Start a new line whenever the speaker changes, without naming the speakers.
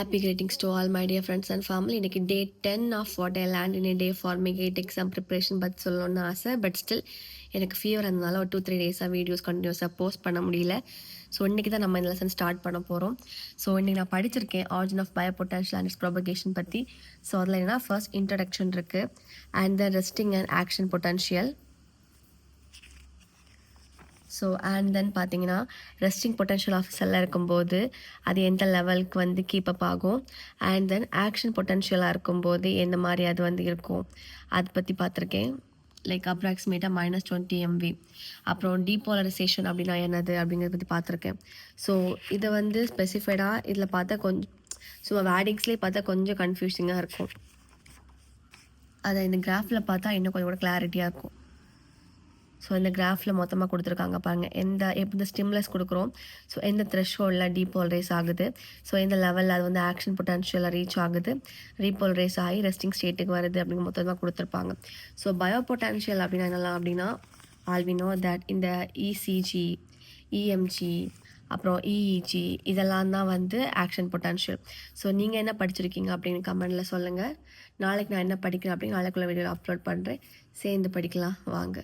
Happy greetings to all my dear friends and family. இன்னைக்கு day 10 of what I learned in day for my CAT exam preparation பற்றி சொல்லணும்னு ஆசை. But still எனக்கு fever இருந்தனால ஒரு 2-3 டேஸாக வீடியோஸ் கண்டினியூஸாக போஸ்ட் பண்ண முடியல. ஸோ இன்றைக்கி தான் நம்ம இந்த லெசன் ஸ்டார்ட் பண்ண போகிறோம். ஸோ இன்றைக்கி நான் படிச்சிருக்கேன் origin of bio potential and its propagation பற்றி. ஸோ அதில் என்னன்னா ஃபர்ஸ்ட் இன்ட்ரடக்ஷன் இருக்குது and then resting and action potential. So and then பார்த்தீங்கன்னா ரெஸ்டிங் பொட்டன்ஷியல் ஆஃப் செல்லாக இருக்கும்போது அது எந்த லெவலுக்கு வந்து கீப்பப் ஆகும், அண்ட் தென் ஆக்ஷன் பொட்டன்ஷியலாக இருக்கும்போது எந்த மாதிரி அது வந்து இருக்கும் அதை பற்றி பார்த்துருக்கேன். லைக் அப்ராக்சிமேட்டாக -20 MV. அப்புறம் டீபோலரைசேஷன் அப்படின்னா என்னது அப்படிங்கிறத பற்றி பார்த்துருக்கேன். ஸோ இதை வந்து ஸ்பெசிஃபைடாக இதில் பார்த்தா கொஞ்சம் சும்மா வேர்டிங்ஸ்லேயே பார்த்தா கொஞ்சம் கன்ஃபியூசிங்காக இருக்கும். அதை இந்த கிராஃபில் பார்த்தா இன்னும் கொஞ்சம் கூட கிளாரிட்டியாக இருக்கும். ஸோ இந்த கிராஃபில் மொத்தமாக கொடுத்துருக்காங்க பாருங்கள், இந்த ஸ்டிம்லஸ் கொடுக்குறோம். ஸோ எந்த த்ரெஷ்ஹோல்டில் டீபோலரைஸ் ஆகுது, ஸோ எந்த லெவலில் அது வந்து ஆக்ஷன் பொட்டன்ஷியலில் ரீச் ஆகுது, ரீபோலரைஸ் ஆகி ரெஸ்டிங் ஸ்டேட்டுக்கு வருது அப்படிங்கிற மொத்தமாக கொடுத்துருப்பாங்க. ஸோ பயோ பொட்டன்ஷியல் அப்படின்னா என்னலாம் அப்படின்னா ஆல் வி நோ தட் இந்த ECG, EMG, அப்புறம் EEG இதெல்லாம் தான் வந்து ஆக்ஷன் பொட்டன்ஷியல். ஸோ நீங்கள் என்ன படிச்சிருக்கீங்க அப்படின்னு கமெண்டில் சொல்லுங்கள். நாளைக்கு நான் என்ன படிக்கிறேன் அப்படின்னு நாளைக்குள்ள வீடியோவில் அப்லோட் பண்ணுறேன். சேர்ந்து படிக்கலாம் வாங்க.